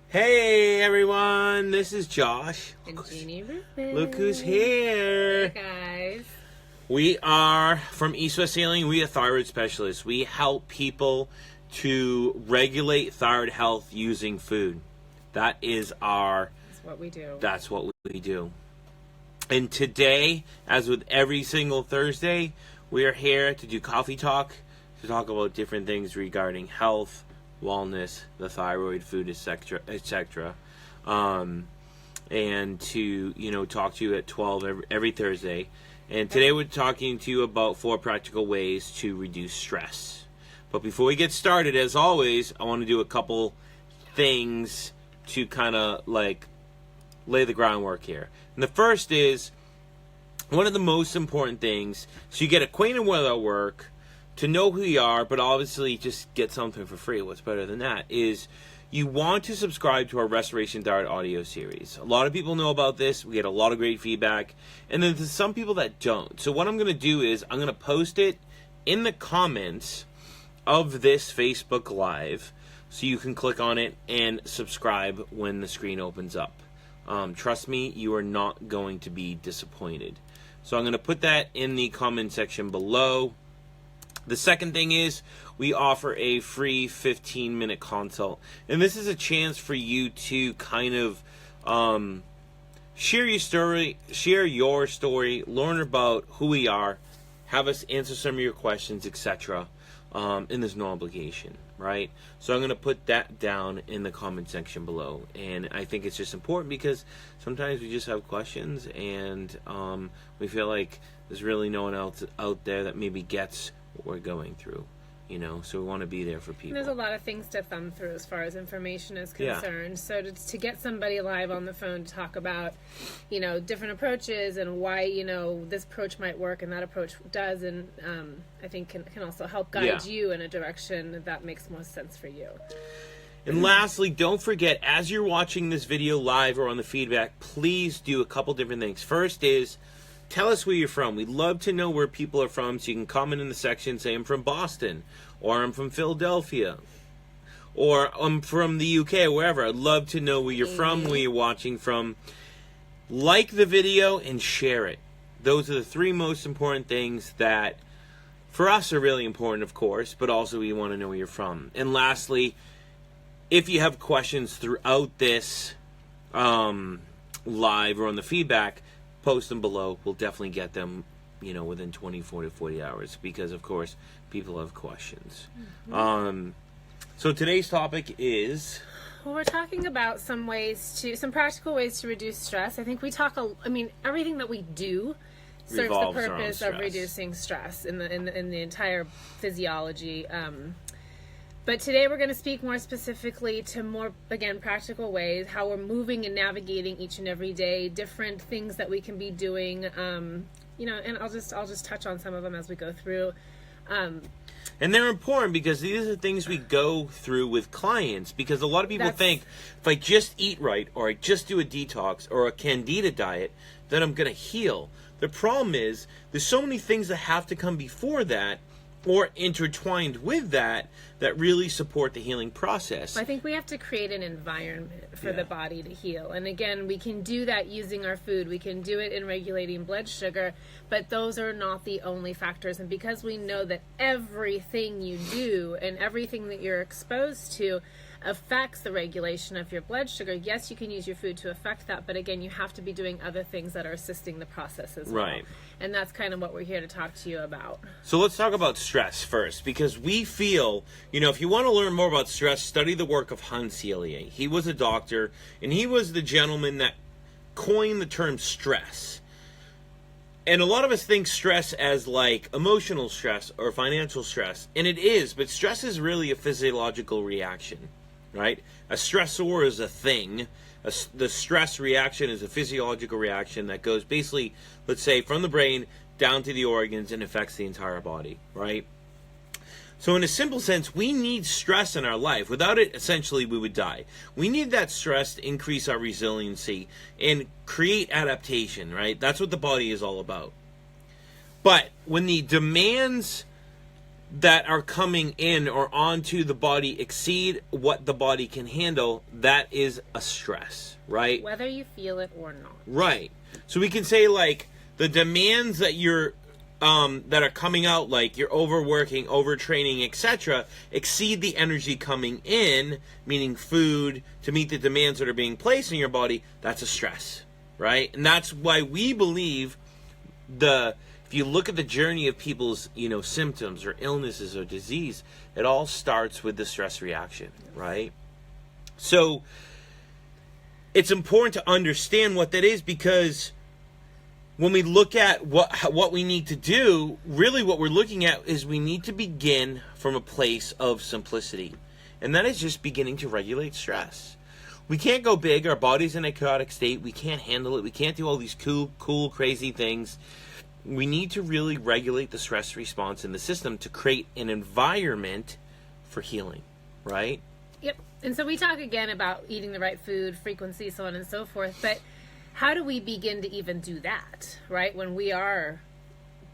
Hey everyone, this is Josh. And Jeannie Rufus. Look who's here. Hey guys. We are from East West Healing. We are thyroid specialists. We help people to regulate thyroid health using food. That's what we do. That's what we do. And today, as with every single Thursday, we are here to do coffee talk, to talk about different things regarding health, wellness, the thyroid, food, etc. And to talk to you at 12 every Thursday. And today we're talking to you about 4 practical ways to reduce stress. But before we get started, as always, I want to do a couple things to kind of like lay the groundwork here. And the first is, one of the most important things, so you get acquainted with our work, to know who you are, but obviously just get something for free. What's better than that is you want to subscribe to our Restoration Thyroid audio series. A lot of people know about this. We get a lot of great feedback. And then there's some people that don't. So what I'm going to do is I'm going to post it in the comments of this Facebook Live so you can click on it and subscribe when the screen opens up. Trust me, you are not going to be disappointed. So I'm going to put that in the comment section below. The second thing is we offer a free 15-minute consult. And this is a chance for you to kind of share your story, learn about who we are, have us answer some of your questions, etc. And there's no obligation, right? So I'm going to put that down in the comment section below. And I think it's just important because sometimes we just have questions and we feel like there's really no one else out there that maybe gets what we're going through, so we want to be there for people. There's a lot of things to thumb through as far as information is concerned. So to get somebody live on the phone to talk about, different approaches and why, this approach might work and that approach does, and I think can also help guide you in a direction that makes most sense for you. And lastly, don't forget, as you're watching this video live or on the feedback, please do a couple different things. First is, tell us where you're from. We'd love to know where people are from, so you can comment in the section, say I'm from Boston, or I'm from Philadelphia, or I'm from the UK, or wherever. I'd love to know where you're from, where you're watching from. Like the video and share it. Those are the 3 most important things that, for us, are really important, of course, but also we want to know where you're from. And lastly, if you have questions throughout this live or on the feedback, post them below. We'll definitely get them, within 24 to 40 hours because, of course, people have questions. Mm-hmm. So today's topic is... Well, we're talking about some practical ways to reduce stress. I think we everything that we do serves the purpose of reducing stress in the entire physiology. But today we're going to speak more specifically to more, again, practical ways, how we're moving and navigating each and every day, different things that we can be doing, and I'll just touch on some of them as we go through. And they're important because these are things we go through with clients, because a lot of people think, if I just eat right, or I just do a detox, or a candida diet, then I'm going to heal. The problem is, there's so many things that have to come before that, or intertwined with that really support the healing process. I think we have to create an environment for the body to heal. And again, we can do that using our food. We can do it in regulating blood sugar, but those are not the only factors. And because we know that everything you do and everything that you're exposed to affects the regulation of your blood sugar, yes, you can use your food to affect that, but again, you have to be doing other things that are assisting the process as well. Right. And that's kind of what we're here to talk to you about. So let's talk about stress first, because we feel, if you want to learn more about stress, study the work of Hans Selye. He was a doctor, and he was the gentleman that coined the term stress. And a lot of us think stress as like emotional stress or financial stress, and it is, but stress is really a physiological reaction. Right? A stressor is a thing. The stress reaction is a physiological reaction that goes basically, let's say, from the brain down to the organs and affects the entire body, right? So in a simple sense, we need stress in our life. Without it, essentially, we would die. We need that stress to increase our resiliency and create adaptation, right? That's what the body is all about. But when the demands that are coming in or onto the body exceed what the body can handle, that is a stress, right? Whether you feel it or not. Right. So we can say, like, the demands that you're that are coming out, like you're overworking, overtraining, etc., exceed the energy coming in, meaning food, to meet the demands that are being placed in your body. That's a stress, right? And that's why we believe if you look at the journey of people's, symptoms or illnesses or disease, it all starts with the stress reaction, right? So it's important to understand what that is, because when we look at what we need to do, really what we're looking at is we need to begin from a place of simplicity. And that is just beginning to regulate stress. We can't go big. Our body's in a chaotic state. We can't handle it. We can't do all these cool, crazy things. We need to really regulate the stress response in the system to create an environment for healing, right? Yep. And so we talk again about eating the right food, frequency, so on and so forth. But how do we begin to even do that, right? When we are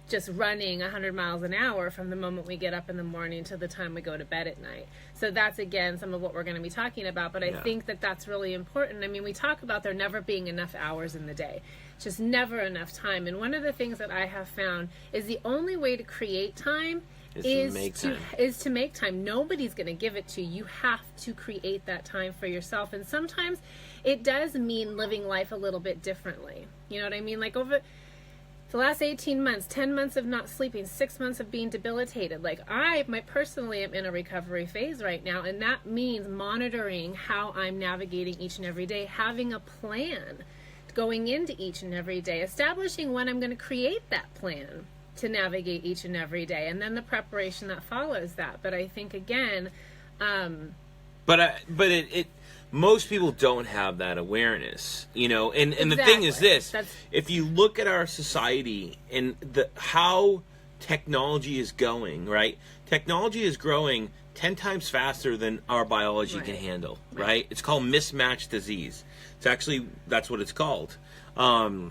just running 100 miles an hour from the moment we get up in the morning to the time we go to bed at night. So that's, again, some of what we're going to be talking about. But I think that that's really important. I mean, we talk about there never being enough hours in the day. Just never enough time. And one of the things that I have found is the only way to create time is to make time. Nobody's going to give it to you. You have to create that time for yourself. And sometimes it does mean living life a little bit differently. You know what I mean? Like over the last 18 months, 10 months of not sleeping, 6 months of being debilitated. Like I personally am in a recovery phase right now, and that means monitoring how I'm navigating each and every day, having a plan going into each and every day, establishing when I'm going to create that plan to navigate each and every day, and then the preparation that follows that. But I think again, most people don't have that awareness, and exactly. The thing is this: if you look at our society and how technology is going, right? Technology is growing 10 times faster than our biology can handle, right? It's called Mismatch Disease. That's what it's called. I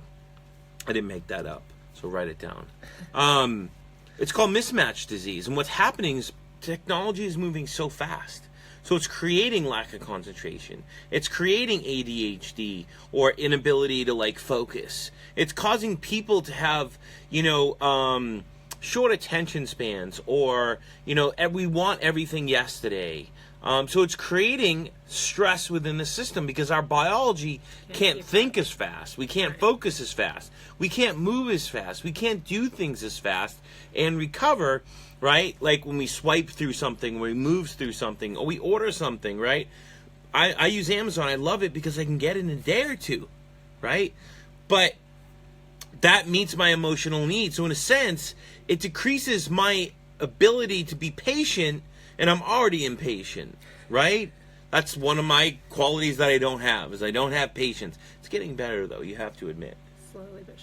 didn't make that up, so write it down. It's called Mismatch Disease, and what's happening is technology is moving so fast. So it's creating lack of concentration. It's creating ADHD or inability to focus. It's causing people to have, short attention spans, or, we want everything yesterday. So it's creating stress within the system because our biology can't think as fast. We can't focus as fast. We can't move as fast. We can't do things as fast and recover, right? Like when we swipe through something, when we move through something, or we order something, right? I use Amazon. I love it because I can get it in a day or two, right? But that meets my emotional needs. So in a sense, it decreases my ability to be patient, and I'm already impatient, right? That's one of my qualities that I don't have, is I don't have patience. It's getting better, though, you have to admit.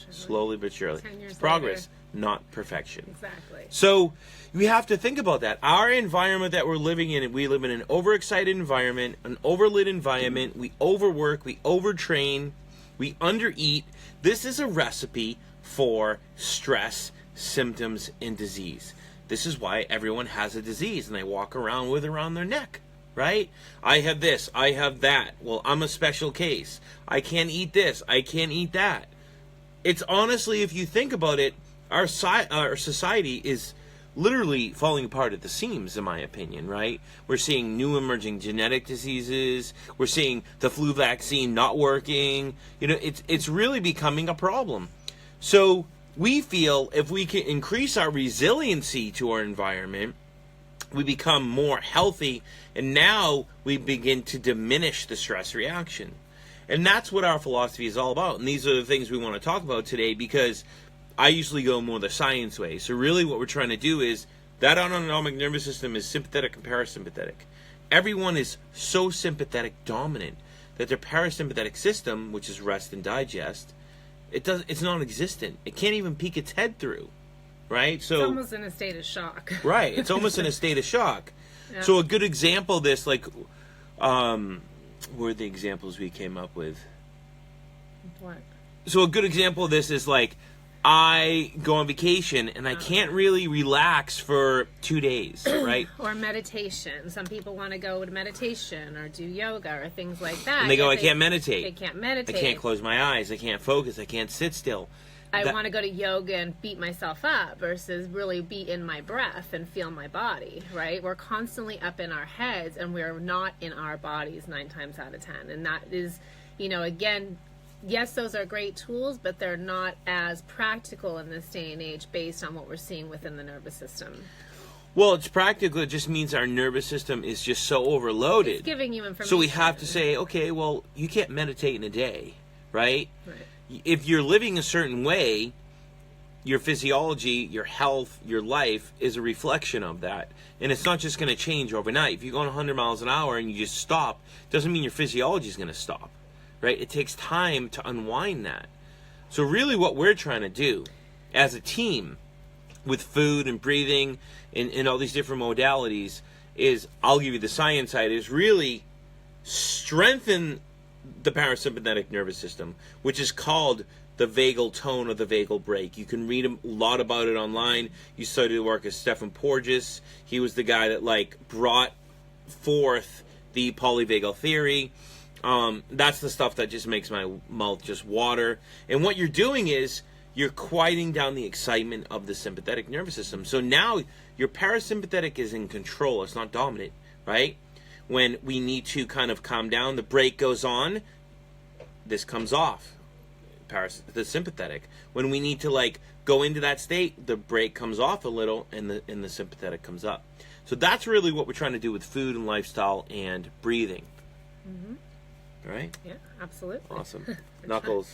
Slowly but surely. 10 years it's progress, later. Not perfection. Exactly. So we have to think about that. Our environment that we're living in, we live in an overexcited environment, an overlit environment. We overwork, we overtrain, we undereat. This is a recipe for stress, symptoms, and disease. This is why everyone has a disease and they walk around with it around their neck, right? I have this, I have that. Well, I'm a special case. I can't eat this, I can't eat that. It's honestly, if you think about it, our society is literally falling apart at the seams, in my opinion, right? We're seeing new emerging genetic diseases. We're seeing the flu vaccine not working. It's really becoming a problem. So we feel if we can increase our resiliency to our environment, we become more healthy, and now we begin to diminish the stress reaction. And that's what our philosophy is all about. And these are the things we want to talk about today, because I usually go more the science way. So really what we're trying to do is that autonomic nervous system is sympathetic and parasympathetic. Everyone is so sympathetic dominant that their parasympathetic system, which is rest and digest, it's non-existent. It can't even peek its head through, right? So it's almost in a state of shock. Right. It's almost in a state of shock. Yeah. So a good example of this, were the examples we came up with? What? So a good example of this is I go on vacation and I can't really relax for 2 days, right? Or meditation. Some people want to go to meditation or do yoga or things like that. And they go, I can't meditate. They can't meditate. I can't close my eyes. I can't focus. I can't sit still. I want to go to yoga and beat myself up versus really be in my breath and feel my body, right? We're constantly up in our heads and we're not in our bodies 9 times out of 10. And that is, again, yes, those are great tools, but they're not as practical in this day and age based on what we're seeing within the nervous system. Well, it's practical. It just means our nervous system is just so overloaded. It's giving you information. So we have to say, okay, well, you can't meditate in a day, right? Right. If you're living a certain way, your physiology, your health, your life is a reflection of that. And it's not just going to change overnight. If you're going 100 miles an hour and you just stop, doesn't mean your physiology is going to stop, right? It takes time to unwind that. So really what we're trying to do as a team with food and breathing and all these different modalities is, I'll give you the science side, is really strengthen the parasympathetic nervous system, which is called the vagal tone or the vagal brake. You can read a lot about it online. You study the work of Stephen Porges. He was the guy that brought forth the polyvagal theory. That's the stuff that just makes my mouth just water. And what you're doing is you're quieting down the excitement of the sympathetic nervous system. So now your parasympathetic is in control. It's not dominant, right? When we need to kind of calm down, the brake goes on, this comes off, the sympathetic. When we need to go into that state, the brake comes off a little and the sympathetic comes up. So that's really what we're trying to do with food and lifestyle and breathing. Mm-hmm. Right? Yeah, absolutely. Awesome. Knuckles.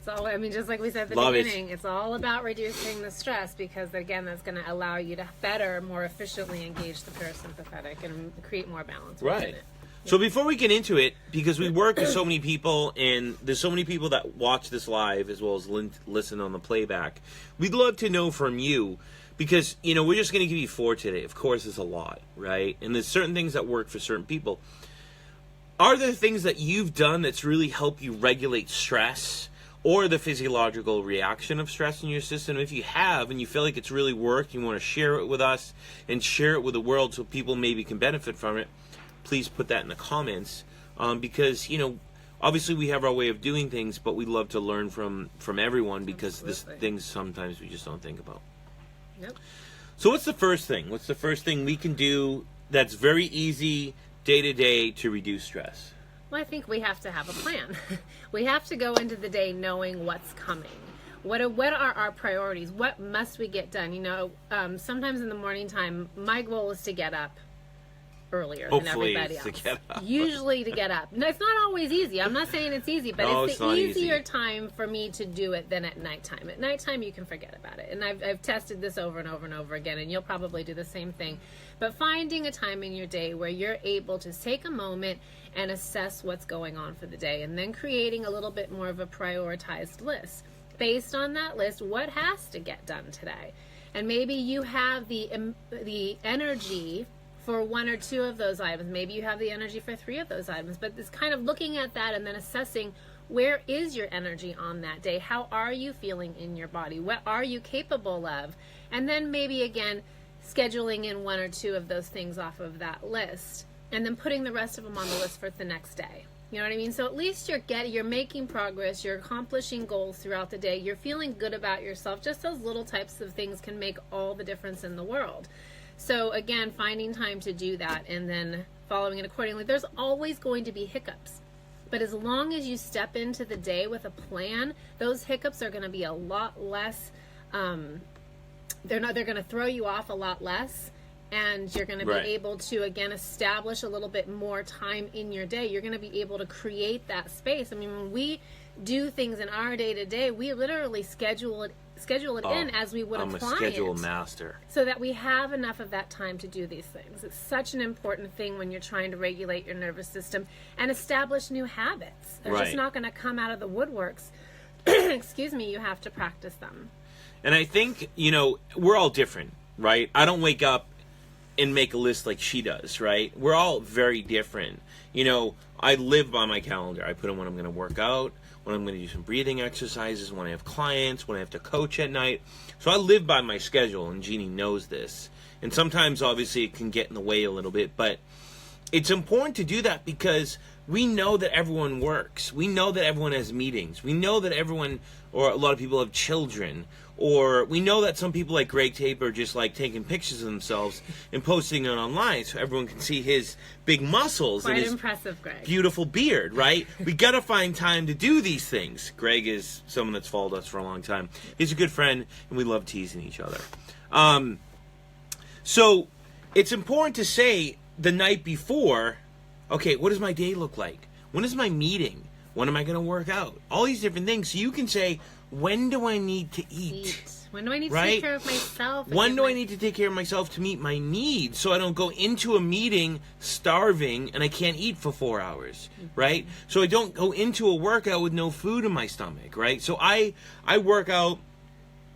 So, just like we said at the beginning, it's all about reducing the stress because, again, that's going to allow you to better, more efficiently engage the parasympathetic and create more balance within it. So before we get into it, because we work with so many people and there's so many people that watch this live as well as listen on the playback, we'd love to know from you because, we're just going to give you 4 today. Of course, it's a lot, right? And there's certain things that work for certain people. Are there things that you've done that's really helped you regulate stress or the physiological reaction of stress in your system? If you have and you feel like it's really worked, you want to share it with us and share it with the world so people maybe can benefit from it, please put that in the comments. Because, obviously we have our way of doing things, but we love to learn from everyone because there's things sometimes we just don't think about. Yep. So what's the first thing? What's the first thing we can do that's very easy day-to-day to reduce stress? Well, I think we have to have a plan. We have to go into the day knowing what's coming. What are our priorities? What must we get done? Sometimes in the morning time, my goal is to get up earlier than everybody else. Usually to get up. No, it's not always easy. I'm not saying it's easy, but it's the easier time for me to do it than at nighttime. At nighttime, you can forget about it. And I've tested this over and over and over again, and you'll probably do the same thing. But finding a time in your day where you're able to take a moment and assess what's going on for the day, and then creating a little bit more of a prioritized list. Based on that list, what has to get done today? And maybe you have the energy for 1 or 2 of those items. Maybe you have the energy for 3 of those items. But it's kind of looking at that and then assessing where is your energy on that day? How are you feeling in your body? What are you capable of? And then maybe, again, scheduling in 1 or 2 of those things off of that list. And then putting the rest of them on the list for the next day. You know what I mean? So at least you're making progress, you're accomplishing goals throughout the day, you're feeling good about yourself. Just those little types of things can make all the difference in the world. So again, finding time to do that and then following it accordingly. There's always going to be hiccups. But as long as you step into the day with a plan, those hiccups are going to be a lot less, they're going to throw you off a lot less. And you're going to be able to, again, establish a little bit more time in your day. You're going to be able to create that space. I mean, when we do things in our day-to-day, we literally schedule it in as we would a client. I'm a schedule master. So that we have enough of that time to do these things. It's such an important thing when you're trying to regulate your nervous system and establish new habits. They're just not going to come out of the woodworks. Excuse me, you have to practice them. And I think, we're all different, right? I don't wake up and make a list like she does, right? We're all very different. You know, I live by my calendar. I put in when I'm going to work out, when I'm going to do some breathing exercises, when I have clients, when I have to coach at night. So I live by my schedule, and Jeannie knows this. And sometimes, obviously, it can get in the way a little bit, but it's important to do that because we know that everyone works. We know that everyone has meetings. We know that everyone, or a lot of people have children. Or we know that some people like Greg Tape are just like taking pictures of themselves and posting it online so everyone can see his big muscles and his impressive, Greg. Beautiful beard, right? We got to find time to do these things. Greg is someone that's followed us for a long time. He's a good friend, and we love teasing each other. So it's important to say the night before, okay, what does my day look like? When is my meeting? When am I going to work out? All these different things. So you can say, when do I need to eat? When do I need to take care of myself? When do I need to take care of myself to meet my needs so I don't go into a meeting starving and I can't eat for 4 hours, right? So I don't go into a workout with no food in my stomach, right? So I work out,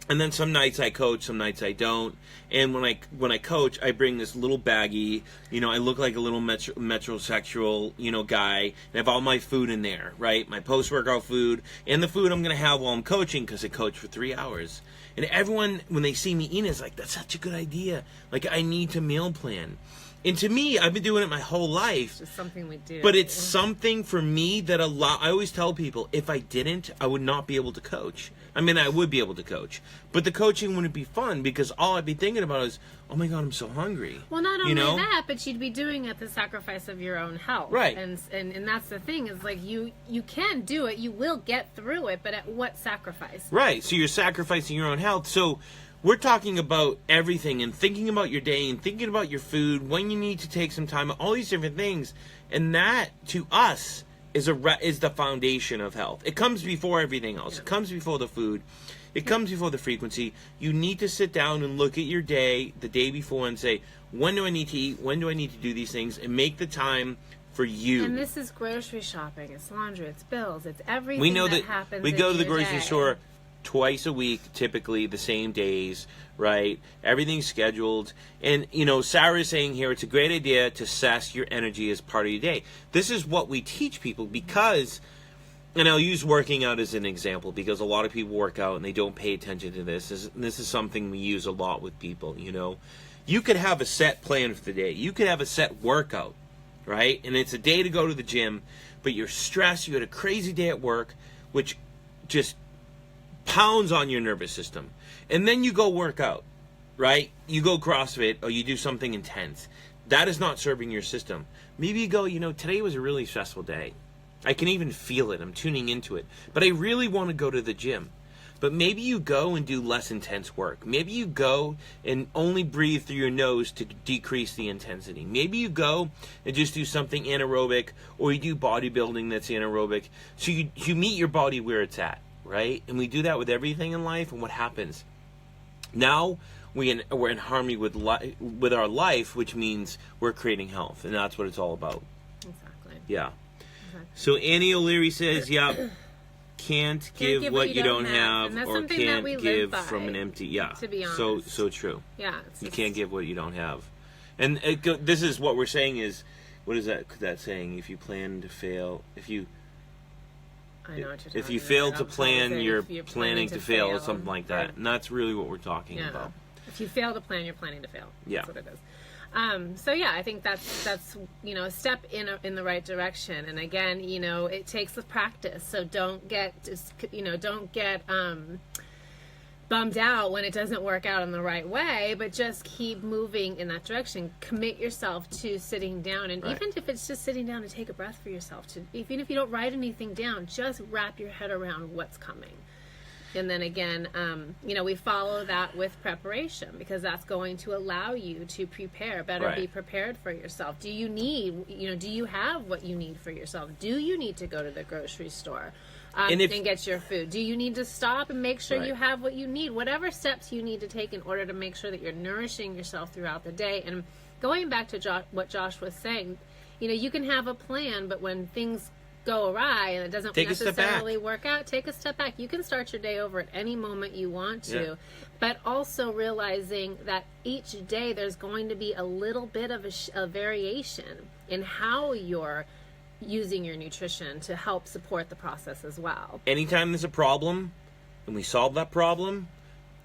and then some nights I coach, some nights I don't. And when I coach, I bring this little baggie. You know, I look like a little metrosexual, you know, guy. And I have all my food in there, right? My post-workout food and the food I'm going to have while I'm coaching because I coach for 3 hours. And everyone, when they see me eating, is like, that's such a good idea. Like, I need to meal plan. And to me, I've been doing it my whole life. It's just something we do. But it's something for me that I always tell people, if I didn't, I would not be able to coach. I mean, I would be able to coach. But the coaching wouldn't be fun because all I'd be thinking about is, oh my God, I'm so hungry. Well, not only that, but you'd be doing it at the sacrifice of your own health. Right. And that's the thing, is like you can do it, you will get through it, but at what sacrifice? Right. So you're sacrificing your own health. So we're talking about everything and thinking about your day and thinking about your food, when you need to take some time, all these different things. And that, to us, is the foundation of health. It comes before everything else. Yeah. It comes before the food. It comes before the frequency. You need to sit down and look at your day, the day before, and say, when do I need to eat? When do I need to do these things? And make the time for you. And this is grocery shopping. It's laundry. It's bills. It's everything that happens. We go to the your grocery day. store twice a week, typically the same days, right? Everything's scheduled. And, you know, Sarah is saying here, it's a great idea to assess your energy as part of your day. This is what we teach people because, and I'll use working out as an example because a lot of people work out and they don't pay attention to this. This is something we use a lot with people, you know. You could have a set plan for the day. You could have a set workout, right? And it's a day to go to the gym, but you're stressed. You had a crazy day at work, which just pounds on your nervous system. And then you go work out, right? You go CrossFit or you do something intense. That is not serving your system. Maybe you go, you know, today was a really stressful day. I can even feel it. I'm tuning into it. But I really want to go to the gym. But maybe you go and do less intense work. Maybe you go and only breathe through your nose to decrease the intensity. Maybe you go and just do something anaerobic, or you do bodybuilding that's anaerobic. So you meet your body where it's at, right? And we do that with everything in life. And what happens? Now we're in harmony with our life, which means we're creating health. And that's what it's all about. Exactly. Yeah. Exactly. So Annie O'Leary says, yeah. Can't give what you don't have, or can't give from an empty. Yeah, to be honest. So true. Yeah, you can't give what you don't have, and this is what we're saying is, what is that saying? If you plan to fail, if you fail to plan, you're planning to fail, or something like that. Right. And that's really what we're talking about. If you fail to plan, you're planning to fail. Yeah, that's what it is. So yeah, I think that's you know, a step in the right direction. And again, you know, it takes the practice. So don't get bummed out when it doesn't work out in the right way, but just keep moving in that direction. Commit yourself to sitting down, and even if it's just sitting down to take a breath for yourself, even if you don't write anything down, just wrap your head around what's coming. And then again, you know, we follow that with preparation, because that's going to allow you to prepare, better be prepared for yourself. Do you have what you need for yourself? Do you need to go to the grocery store and get your food? Do you need to stop and make sure you have what you need? Whatever steps you need to take in order to make sure that you're nourishing yourself throughout the day. And going back to what Josh was saying, you know, you can have a plan, but when things go awry and it doesn't necessarily work out, take a step back. You can start your day over at any moment you want to, but also realizing that each day there's going to be a little bit of a variation in how you're using your nutrition to help support the process as well. Anytime there's a problem and we solve that problem,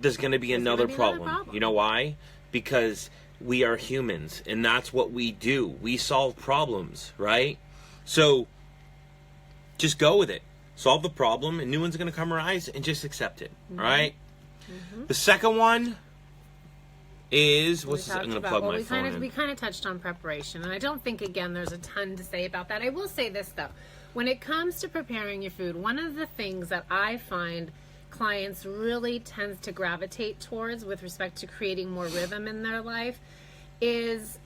there's going to be another problem. You know why? Because we are humans, and that's what we do. We solve problems, right? So just go with it. Solve the problem, and new one's going to come arise, and just accept it, all right? The second one is, I'm going to plug my phone in. We kind of touched on preparation, and I don't think, again, there's a ton to say about that. I will say this, though. When it comes to preparing your food, one of the things that I find clients really tends to gravitate towards with respect to creating more rhythm in their life is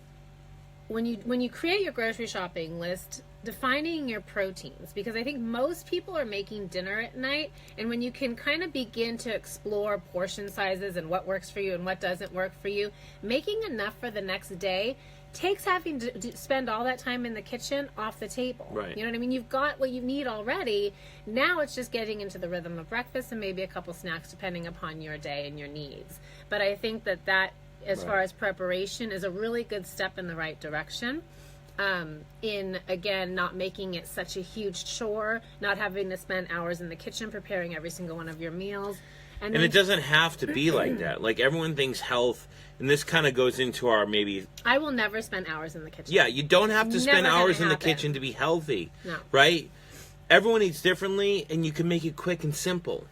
when you create your grocery shopping list, defining your proteins, because I think most people are making dinner at night, and when you can kind of begin to explore portion sizes and what works for you and what doesn't work for you, making enough for the next day takes having to spend all that time in the kitchen off the table. Right. You know what I mean? You've got what you need already. Now it's just getting into the rhythm of breakfast and maybe a couple snacks depending upon your day and your needs. But I think that as far as preparation is a really good step in the right direction. In, again, not making it such a huge chore, not having to spend hours in the kitchen preparing every single one of your meals. And it doesn't have to be like that. Like, everyone thinks health, and this kind of goes into our maybe... I will never spend hours in the kitchen. Yeah, you don't have to spend hours in the kitchen to be healthy. No. Right? Everyone eats differently, and you can make it quick and simple.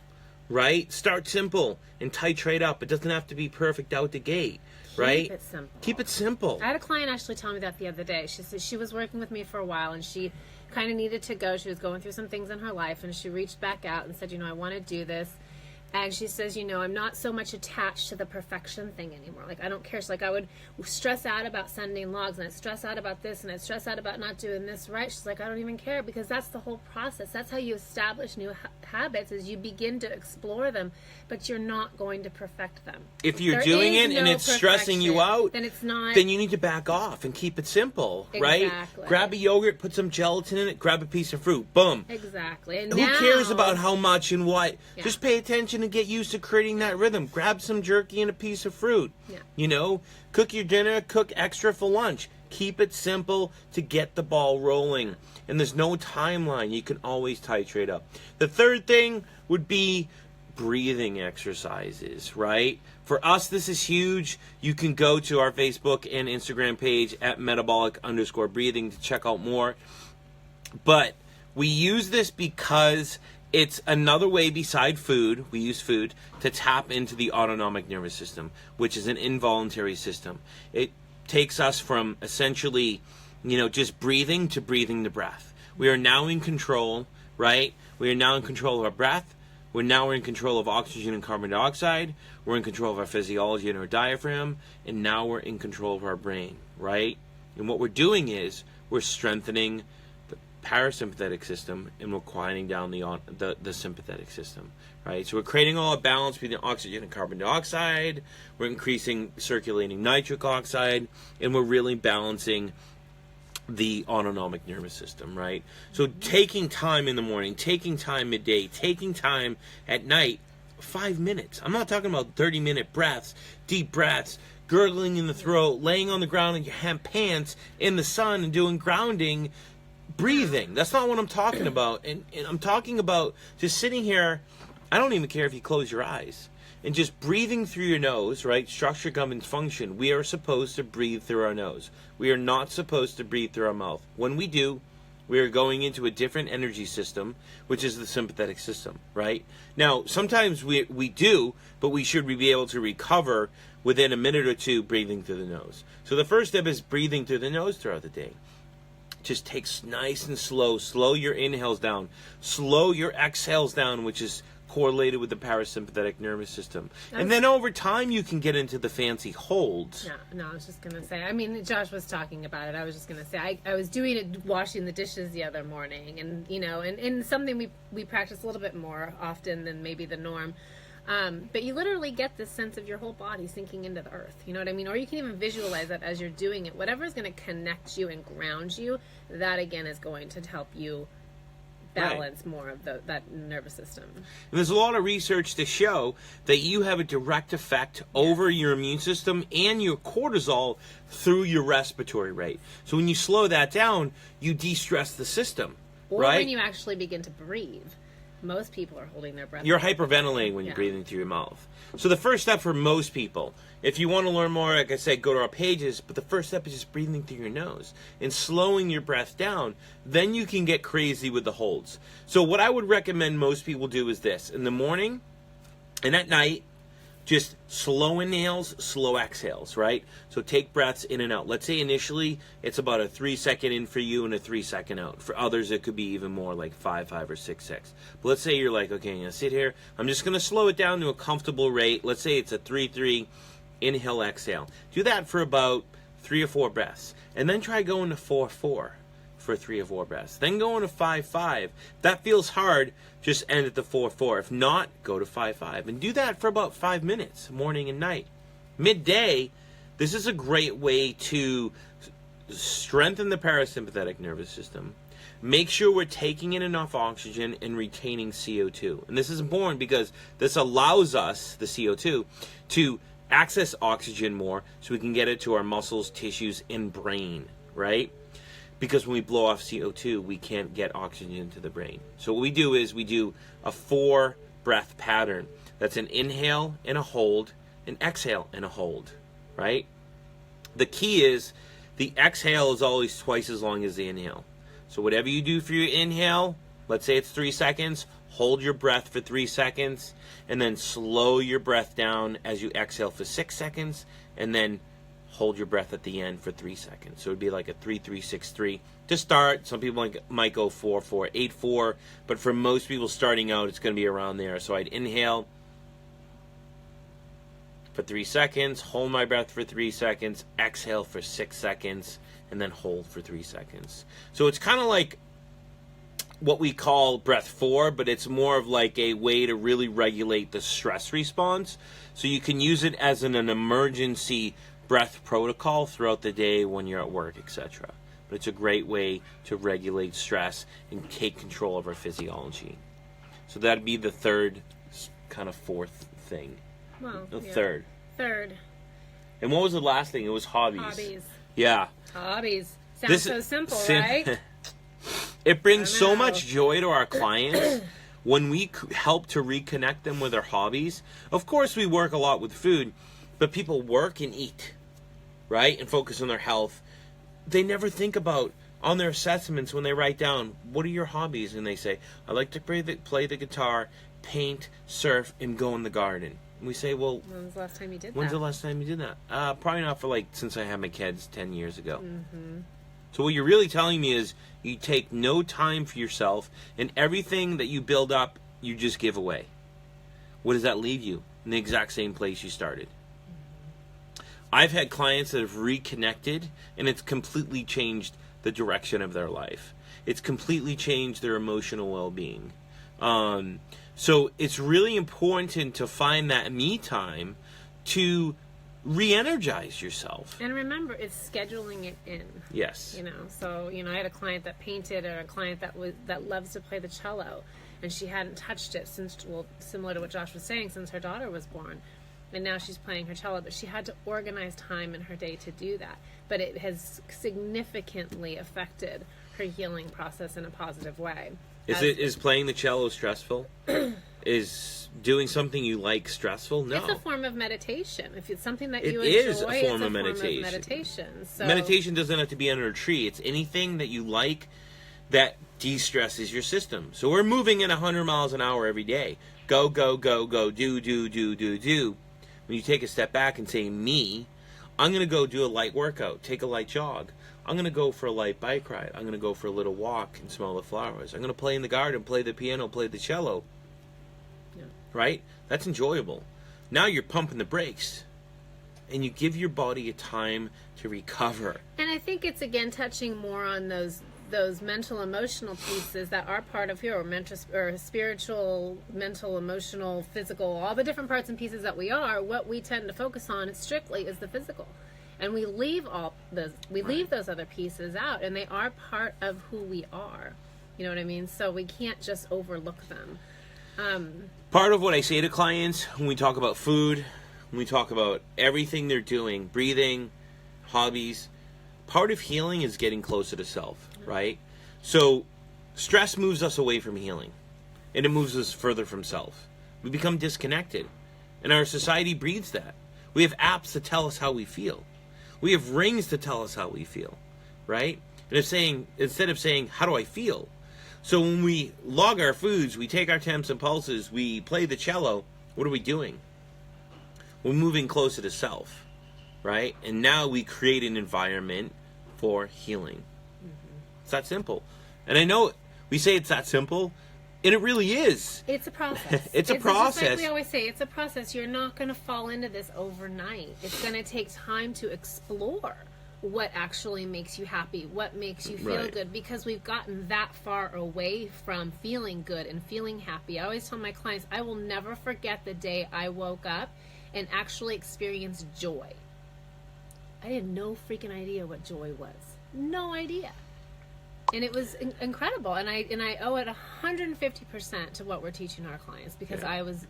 Right? Start simple and titrate up. It doesn't have to be perfect out the gate. Right? Keep it simple. Keep it simple. I had a client actually tell me that the other day. She said she was working with me for a while, and she kind of needed to go. She was going through some things in her life, and she reached back out and said, I want to do this. And she says, I'm not so much attached to the perfection thing anymore. Like, I don't care. She's like, I would stress out about sending logs, and I'd stress out about this, and I'd stress out about not doing this right. She's like, I don't even care, because that's the whole process. That's how you establish new habits, is you begin to explore them, but you're not going to perfect them. If you're doing it and it's stressing you out, then it's not. Then you need to back off and keep it simple, right? Exactly. Grab a yogurt, put some gelatin in it, grab a piece of fruit, boom. Exactly. And who cares about how much and what? Yeah. Just pay attention and get used to creating that rhythm. Grab some jerky and a piece of fruit. Yeah. Cook your dinner, cook extra for lunch. Keep it simple to get the ball rolling. And there's no timeline. You can always titrate up. The third thing would be breathing exercises, right? For us, this is huge. You can go to our Facebook and Instagram page at metabolic_breathing to check out more. But we use this because it's another way beside food. We use food to tap into the autonomic nervous system, which is an involuntary system. It takes us from essentially, just breathing to breathing the breath. We are now in control, right? We are now in control of our breath. We're in control of oxygen and carbon dioxide. We're in control of our physiology and our diaphragm. And now we're in control of our brain, right? And what we're doing is we're strengthening the parasympathetic system, and we're quieting down the sympathetic system, right? So we're creating all a balance between oxygen and carbon dioxide. We're increasing circulating nitric oxide, and we're really balancing the autonomic nervous system, right? So taking time in the morning, taking time midday, taking time at night, 5 minutes. I'm not talking about 30-minute breaths, deep breaths, gurgling in the throat, laying on the ground in your pants in the sun and doing grounding, breathing. That's not what I'm talking about. And I'm talking about just sitting here. I don't even care if you close your eyes. And just breathing through your nose, right? Structure governs function. We are supposed to breathe through our nose. We are not supposed to breathe through our mouth. When we do, we are going into a different energy system, which is the sympathetic system, right? Now, sometimes we do, but we should be able to recover within a minute or two breathing through the nose. So the first step is breathing through the nose throughout the day. Just takes nice and slow. Slow your inhales down. Slow your exhales down, which is correlated with the parasympathetic nervous system. And then over time, you can get into the fancy holds. No, I was just going to say, Josh was talking about it. I was just going to say, I was doing it, washing the dishes the other morning. And, and something we practice a little bit more often than maybe the norm. But you literally get this sense of your whole body sinking into the earth. You know what I mean? Or you can even visualize that as you're doing it. Whatever is going to connect you and ground you, that again is going to help you balance more of that nervous system. And there's a lot of research to show that you have a direct effect over your immune system and your cortisol through your respiratory rate. So when you slow that down, you de-stress the system. Or right? when you actually begin to breathe. Most people are holding their breath. You're hyperventilating when you're breathing through your mouth. So the first step for most people, if you want to learn more, like I said, go to our pages, but the first step is just breathing through your nose and slowing your breath down. Then you can get crazy with the holds. So what I would recommend most people do is this. In the morning and at night, just slow inhales, slow exhales, right? So take breaths in and out. Let's say initially it's about a 3-second in for you and a 3-second out. For others, it could be even more, like 5, 5, or 6, 6. But let's say you're like, okay, I'm going to sit here. I'm just going to slow it down to a comfortable rate. Let's say it's a 3-3 inhale, exhale. Do that for about 3 or 4 breaths. And then try going to 4-4 for 3 or 4 breaths. Then go into 5-5. If that feels hard, just end at the 4-4. If not, go to 5-5. And do that for about 5 minutes, morning and night. Midday, this is a great way to strengthen the parasympathetic nervous system. Make sure we're taking in enough oxygen and retaining CO2. And this is important because this allows us, the CO2, to access oxygen more so we can get it to our muscles, tissues, and brain, right? Because when we blow off CO2, we can't get oxygen to the brain. So what we do is we do a 4-breath pattern. That's an inhale and a hold, an exhale and a hold, right? The key is the exhale is always twice as long as the inhale. So whatever you do for your inhale, let's say it's 3 seconds, hold your breath for 3 seconds, and then slow your breath down as you exhale for 6 seconds, and then hold your breath at the end for 3 seconds. So it would be like a 3-3-6-3. To start, some people might go 4-4-8-4, but for most people starting out, it's going to be around there. So I'd inhale for 3 seconds, hold my breath for 3 seconds, exhale for 6 seconds, and then hold for 3 seconds. So it's kind of like what we call breath 4, but it's more of like a way to really regulate the stress response. So you can use it as an emergency breath protocol throughout the day when you're at work, etc. But it's a great way to regulate stress and take control of our physiology. So that'd be the third, kind of fourth thing. Well, Third. And what was the last thing? It was hobbies. Hobbies. Yeah. Hobbies. Sounds so simple, right? It brings so much joy to our clients when we help to reconnect them with their hobbies. Of course, we work a lot with food, but people work and eat, right? And focus on their health. They never think about, on their assessments when they write down, what are your hobbies? And they say, I like to play the guitar, paint, surf, and go in the garden. And we say, well, when's the last time you did that? When's the last time you did that? Probably not for since I had my kids 10 years ago. Mm-hmm. So what you're really telling me is you take no time for yourself, and everything that you build up, you just give away. What does that leave you? In the exact same place you started. I've had clients that have reconnected, and it's completely changed the direction of their life. It's completely changed their emotional well-being. So it's really important to find that me time to re-energize yourself. And remember, it's scheduling it in. Yes. So, I had a client that painted, or a client that loves to play the cello, and she hadn't touched it since, similar to what Josh was saying, since her daughter was born. And now she's playing her cello, but she had to organize time in her day to do that. But it has significantly affected her healing process in a positive way. Is playing the cello stressful? Is doing something you like stressful? No. It's a form of meditation. If it's something that you enjoy, it's a form of meditation. So meditation doesn't have to be under a tree. It's anything that you like that de-stresses your system. So we're moving at 100 miles an hour every day. Go, go, go, go, do. When you take a step back and say, me, I'm going to go do a light workout, take a light jog. I'm going to go for a light bike ride. I'm going to go for a little walk and smell the flowers. I'm going to play in the garden, play the piano, play the cello. Yeah. Right? That's enjoyable. Now you're pumping the brakes. And you give your body a time to recover. And I think it's, again, touching more on those mental, emotional pieces that are part of here, or spiritual, mental, emotional, physical, all the different parts and pieces that we are. What we tend to focus on strictly is the physical. And we leave those other pieces out, and they are part of who we are. You know what I mean? So we can't just overlook them. Part of what I say to clients when we talk about food, when we talk about everything they're doing, breathing, hobbies, part of healing is getting closer to self, right? So stress moves us away from healing, and it moves us further from self. We become disconnected, and our society breeds that. We have apps to tell us how we feel. We have rings to tell us how we feel, right? And instead of saying, how do I feel? So when we log our foods, we take our temps and pulses, we play the cello, what are we doing? We're moving closer to self, right? And now we create an environment for healing. It's that simple. And I know we say it's that simple, and it really is. It's a process. It's a process. Just like we always say, it's a process. You're not going to fall into this overnight. It's going to take time to explore what actually makes you happy, what makes you feel good, because we've gotten that far away from feeling good and feeling happy. I always tell my clients, I will never forget the day I woke up and actually experienced joy. I had no freaking idea what joy was. No idea. And it was incredible, and I owe it 150% to what we're teaching our clients, because I was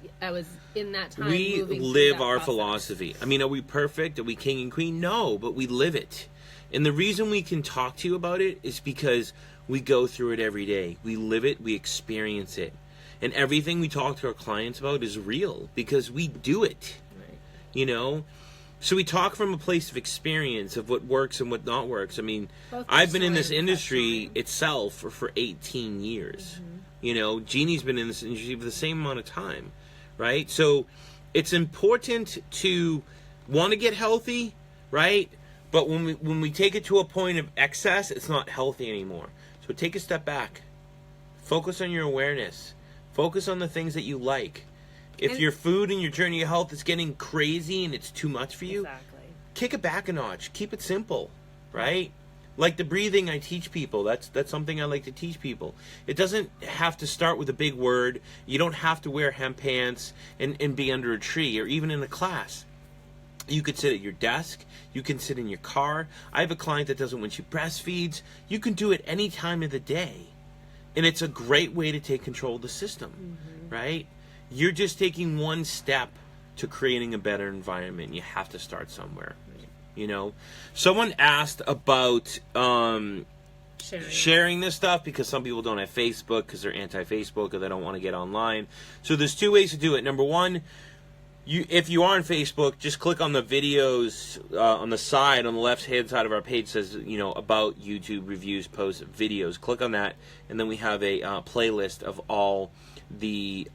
in that time. We live our philosophy. I mean, are we perfect? Are we king and queen? No, but we live it. And the reason we can talk to you about it is because we go through it every day. We live it. We experience it, and everything we talk to our clients about is real because we do it. Right. You know. So we talk from a place of experience of what works and what not works. I mean, I've been in this industry itself for 18 years. You know, Jeannie's been in this industry for the same amount of time, right? So it's important to want to get healthy, right? But when we take it to a point of excess, it's not healthy anymore. So take a step back. Focus on your awareness. Focus on the things that you like. If your food and your journey of health is getting crazy and it's too much for you, kick it back a notch. Keep it simple, right? Like the breathing I teach people. That's something I like to teach people. It doesn't have to start with a big word. You don't have to wear hemp pants and be under a tree or even in a class. You could sit at your desk. You can sit in your car. I have a client that does it when she breastfeeds. You can do it any time of the day. And it's a great way to take control of the system, right? You're just taking one step to creating a better environment. You have to start somewhere. You know, someone asked about sharing this stuff because some people don't have Facebook because they're anti-Facebook or they don't want to get online. So there's two ways to do it. Number one, if you are on Facebook, just click on the videos on the side, on the left-hand side of our page says, you know, about YouTube reviews, posts, videos. Click on that, and then we have a playlist of all the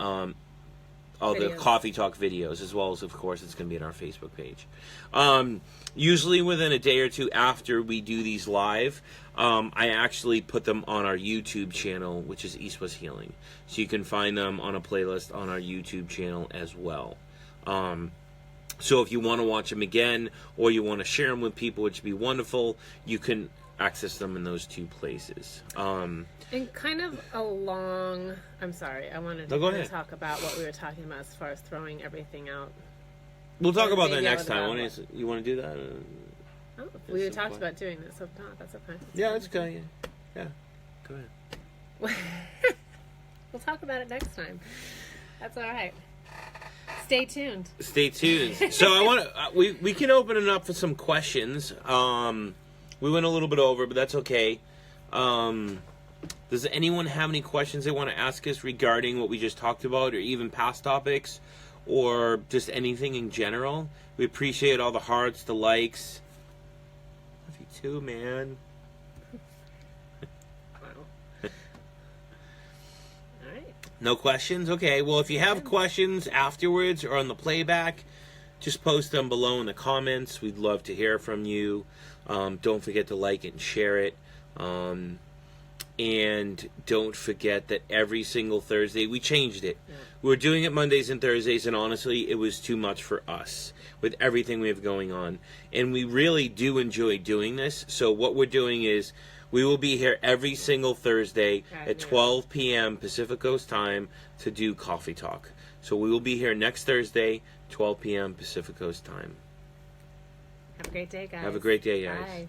Coffee Talk videos, as well as, of course, it's going to be on our Facebook page. Usually within a day or two after we do these live, I actually put them on our YouTube channel, which is East West Healing. So you can find them on a playlist on our YouTube channel as well. So if you want to watch them again, or you want to share them with people, which would be wonderful, you can access them in those two places. And kind of along, I'm sorry, I wanted to talk about what we were talking about as far as throwing everying out. We'll talk about that next time. You want to do that? We had talked about doing this, so if not, that's okay. Yeah, it's okay. Yeah, go ahead. We'll talk about it next time. That's all right. Stay tuned. Stay tuned. So I want to. We can open it up for some questions. We went a little bit over, but that's okay. Does anyone have any questions they want to ask us regarding what we just talked about, or even past topics, or just anything in general? We appreciate all the hearts, the likes. Love you too, man. Wow. All right. No questions? Okay. Well, if you have questions afterwards or on the playback, just post them below in the comments. We'd love to hear from you. Don't forget to like it and share it. And don't forget that every single Thursday, we changed it. Yeah. We're doing it Mondays and Thursdays, and honestly, it was too much for us with everything we have going on. And we really do enjoy doing this. So what we're doing is we will be here every single Thursday at 12 p.m. Pacific Coast time to do Coffee Talk. So we will be here next Thursday, 12 p.m. Pacific Coast time. Have a great day, guys. Have a great day, guys. Bye.